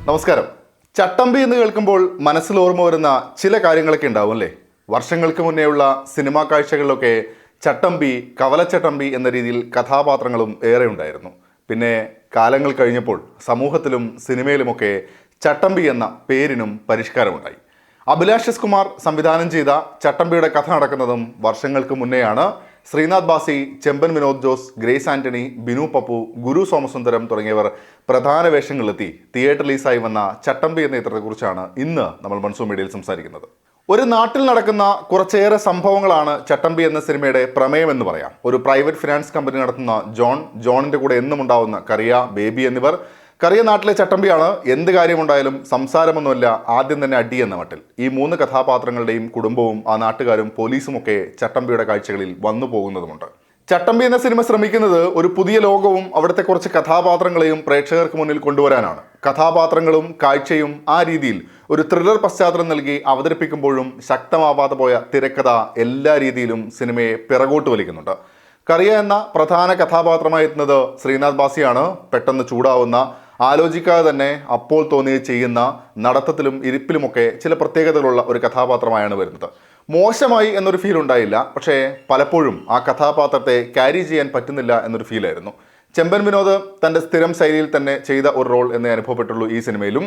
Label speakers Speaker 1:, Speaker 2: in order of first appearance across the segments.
Speaker 1: നമസ്കാരം. ചട്ടമ്പി എന്ന് കേൾക്കുമ്പോൾ മനസ്സിൽ ഓർമ്മ വരുന്ന ചില കാര്യങ്ങളൊക്കെ ഉണ്ടാവും അല്ലേ? വർഷങ്ങൾക്ക് മുന്നേയുള്ള സിനിമാ കാഴ്ചകളിലൊക്കെ ചട്ടമ്പി, കവലച്ചട്ടമ്പി എന്ന രീതിയിൽ കഥാപാത്രങ്ങളും ഏറെ ഉണ്ടായിരുന്നു. പിന്നെ കാലങ്ങൾ കഴിഞ്ഞപ്പോൾ സമൂഹത്തിലും സിനിമയിലുമൊക്കെ ചട്ടമ്പി എന്ന പേരിനും പരിഷ്കാരമുണ്ടായി. അഭിലാഷ് എസ് കുമാർ സംവിധാനം ചെയ്ത ചട്ടമ്പിയുടെ കഥ നടക്കുന്നതും വർഷങ്ങൾക്ക് മുന്നെയാണ്. ശ്രീനാഥ് ബാസി, ചെമ്പൻ വിനോദ് ജോസ്, ഗ്രേസ് ആന്റണി, ബിനു പപ്പു, ഗുരു സോമസുന്ദരം തുടങ്ങിയവർ പ്രധാന വേഷങ്ങളിലെത്തി തിയേറ്റർ റിലീസായി വന്ന ചട്ടമ്പി എന്ന ചിത്രത്തെക്കുറിച്ചാണ് ഇന്ന് നമ്മൾ മൺസൂൺ മീഡിയയിൽ സംസാരിക്കുന്നത്. ഒരു നാട്ടിൽ നടക്കുന്ന കുറച്ചേറെ സംഭവങ്ങളാണ് ചട്ടമ്പി എന്ന സിനിമയുടെ പ്രമേയം എന്ന് പറയാം. ഒരു പ്രൈവറ്റ് ഫിനാൻസ് കമ്പനി നടത്തുന്ന ജോണിന്റെ കൂടെ എന്നും ഉണ്ടാവുന്ന കറിയ, ബേബി എന്നിവർ. കറിയ നാട്ടിലെ ചട്ടമ്പിയാണ്. എന്ത് കാര്യമുണ്ടായാലും സംസാരമൊന്നുമല്ല, ആദ്യം തന്നെ അടി എന്ന മട്ടിൽ. ഈ മൂന്ന് കഥാപാത്രങ്ങളുടെയും കുടുംബവും ആ നാട്ടുകാരും പോലീസുമൊക്കെ ചട്ടമ്പിയുടെ കാഴ്ചകളിൽ വന്നു പോകുന്നതുമുണ്ട്. ചട്ടമ്പി എന്ന സിനിമ ശ്രമിക്കുന്നത് ഒരു പുതിയ ലോകവും അവിടുത്തെ കുറച്ച് കഥാപാത്രങ്ങളെയും പ്രേക്ഷകർക്ക് മുന്നിൽ കൊണ്ടുവരാനാണ്. കഥാപാത്രങ്ങളും കാഴ്ചയും ആ രീതിയിൽ ഒരു ത്രില്ലർ പശ്ചാത്തലം നൽകി അവതരിപ്പിക്കുമ്പോഴും ശക്തമാവാതെ പോയ തിരക്കഥ എല്ലാ രീതിയിലും സിനിമയെ പിറകോട്ട് വലിക്കുന്നുണ്ട്. കറിയ എന്ന പ്രധാന കഥാപാത്രമായി എത്തുന്നത് ശ്രീനാഥ് ബാസിയാണ്. പെട്ടെന്ന് ചൂടാവുന്ന, ആലോചിക്കാതെ തന്നെ അപ്പോൾ തോന്നുകയും ചെയ്യുന്ന, നടത്തത്തിലും ഇരിപ്പിലുമൊക്കെ ചില പ്രത്യേകതകളുള്ള ഒരു കഥാപാത്രമായാണ് വരുന്നത്. മോശമായി എന്നൊരു ഫീൽ ഉണ്ടായില്ല, പക്ഷേ പലപ്പോഴും ആ കഥാപാത്രത്തെ ക്യാരി ചെയ്യാൻ പറ്റുന്നില്ല എന്നൊരു ഫീലായിരുന്നു. ചെമ്പൻ വിനോദ് തൻ്റെ സ്ഥിരം ശൈലിയിൽ തന്നെ ചെയ്ത ഒരു റോൾ എന്നേ അനുഭവപ്പെട്ടുള്ളൂ ഈ സിനിമയിലും.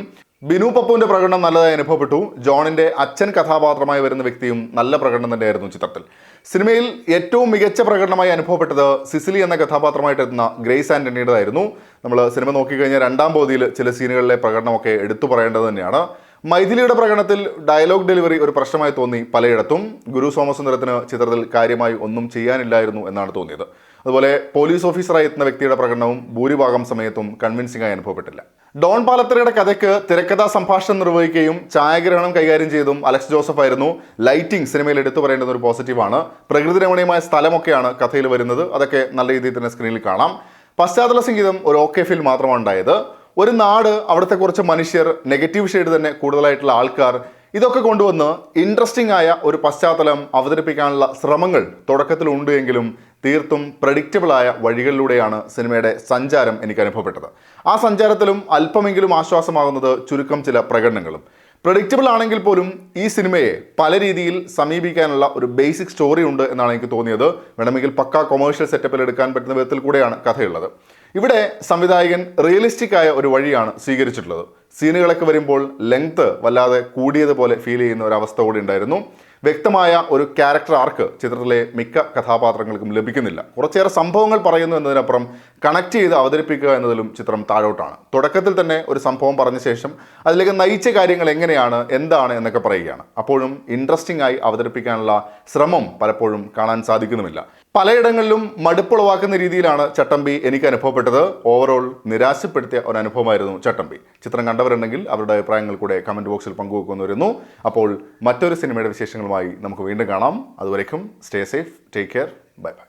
Speaker 1: ബിനു പപ്പുവിൻ്റെ പ്രകടനം നല്ലതായി അനുഭവപ്പെട്ടു. ജോണിൻ്റെ അച്ഛൻ കഥാപാത്രമായി വരുന്ന വ്യക്തിയും നല്ല പ്രകടനം തന്നെയായിരുന്നു ചിത്രത്തിൽ. സിനിമയിൽ ഏറ്റവും മികച്ച പ്രകടനമായി അനുഭവപ്പെട്ടത് സിസിലി എന്ന കഥാപാത്രമായിട്ട് എത്തുന്ന ഗ്രേസ് ആന്റണിയുടേതായിരുന്നു. നമ്മൾ സിനിമ നോക്കിക്കഴിഞ്ഞാൽ രണ്ടാം പകുതിയിൽ ചില സീനുകളിലെ പ്രകടനമൊക്കെ എടുത്തു പറയേണ്ടത് തന്നെയാണ്. മൈഥിലിയുടെ പ്രകടനത്തിൽ ഡയലോഗ് ഡെലിവറി ഒരു പ്രശ്നമായി തോന്നി പലയിടത്തും. ഗുരു സോമസുന്ദരത്തിന് ചിത്രത്തിൽ കാര്യമായി ഒന്നും ചെയ്യാനില്ലായിരുന്നു എന്നാണ് തോന്നിയത്. അതുപോലെ പോലീസ് ഓഫീസറായി എത്തുന്ന വ്യക്തിയുടെ പ്രകടനവും ഭൂരിഭാഗം സമയത്തും കൺവിൻസിംഗ് ആയി അനുഭവപ്പെട്ടില്ല. ഡോൺ പാലത്തറയുടെ കഥയ്ക്ക് തിരക്കഥാ സംഭാഷണം നിർവഹിക്കുകയും ഛായാഗ്രഹണം കൈകാര്യം ചെയ്തതും അലക്സ് ജോസഫ് ആയിരുന്നു. ലൈറ്റിംഗ് സിനിമയിൽ എടുത്തു പറയേണ്ടുന്ന ഒരു പോസിറ്റീവാണ്. പ്രകൃതി രമണീയമായ സ്ഥലമൊക്കെയാണ് കഥയിൽ വരുന്നത്. അതൊക്കെ നല്ല രീതിയിൽ തന്നെ സ്ക്രീനിൽ കാണാം. പശ്ചാത്തല സംഗീതം ഒരു ഓക്കെ ഫീൽ മാത്രമാണ് ഉണ്ടായത്. ഒരു നാട്, അവിടുത്തെ കുറച്ച് മനുഷ്യർ, നെഗറ്റീവ് ഷെയ്ഡ് തന്നെ കൂടുതലായിട്ടുള്ള ആൾക്കാർ, ഇതൊക്കെ കൊണ്ടുവന്ന് ഇൻട്രസ്റ്റിംഗ് ആയ ഒരു പശ്ചാത്തലം അവതരിപ്പിക്കാനുള്ള ശ്രമങ്ങൾ തുടക്കത്തിലുണ്ട് എങ്കിലും തീർത്തും പ്രഡിക്റ്റബിളായ വഴികളിലൂടെയാണ് സിനിമയുടെ സഞ്ചാരം എനിക്ക് അനുഭവപ്പെട്ടത്. ആ സഞ്ചാരത്തിലും അല്പമെങ്കിലും ആശ്വാസമാകുന്നത് ചുരുക്കം ചില പ്രകടനങ്ങളും. പ്രഡിക്റ്റബിൾ ആണെങ്കിൽ പോലും ഈ സിനിമയെ പല രീതിയിൽ സമീപിക്കാനുള്ള ഒരു ബേസിക് സ്റ്റോറി ഉണ്ട് എന്നാണ് എനിക്ക് തോന്നിയത്. വേണമെങ്കിൽ പക്കാ കൊമേഴ്ഷ്യൽ സെറ്റപ്പിൽ എടുക്കാൻ പറ്റുന്ന വിധത്തിൽ കൂടെയാണ് കഥയുള്ളത്. ഇവിടെ സംവിധായകൻ റിയലിസ്റ്റിക് ആയ ഒരു വഴിയാണ് സ്വീകരിച്ചിട്ടുള്ളത്. സീനുകളൊക്കെ വരുമ്പോൾ ലെങ്ത് വല്ലാതെ കൂടിയതുപോലെ ഫീൽ ചെയ്യുന്ന ഒരു അവസ്ഥ കൂടി ഉണ്ടായിരുന്നു. വ്യക്തമായ ഒരു ക്യാരക്ടർ ആർക്ക് ചിത്രത്തിലെ മിക്ക കഥാപാത്രങ്ങൾക്കും ലഭിക്കുന്നില്ല. കുറച്ചേറെ സംഭവങ്ങൾ പറയുന്നു എന്നതിനപ്പുറം കണക്ട് ചെയ്ത് അവതരിപ്പിക്കുക എന്നതിലും ചിത്രം താഴോട്ടാണ്. തുടക്കത്തിൽ തന്നെ ഒരു സംഭവം പറഞ്ഞ ശേഷം അതിലേക്ക് നയിച്ച കാര്യങ്ങൾ എങ്ങനെയാണ്, എന്താണ് എന്നൊക്കെ പറയുകയാണ്. അപ്പോഴും ഇൻട്രസ്റ്റിംഗ് ആയി അവതരിപ്പിക്കാനുള്ള ശ്രമം പലപ്പോഴും കാണാൻ സാധിക്കുന്നുമില്ല. പലയിടങ്ങളിലും മടുപ്പുളവാക്കുന്ന രീതിയിലാണ് ചട്ടമ്പി എനിക്ക് അനുഭവപ്പെട്ടത്. ഓവറോൾ നിരാശപ്പെടുത്തിയ ഒരു അനുഭവമായിരുന്നു ചട്ടമ്പി. ചിത്രം കണ്ടവരുണ്ടെങ്കിൽ അവരുടെ അഭിപ്രായങ്ങൾ കൂടെ കമൻറ്റ് ബോക്സിൽ പങ്കുവെക്കുന്നു വരുന്നു. അപ്പോൾ മറ്റൊരു സിനിമയുടെ വിശേഷങ്ങളുമായി നമുക്ക് വീണ്ടും കാണാം. അതുവരേക്കും stay safe, take care, bye bye.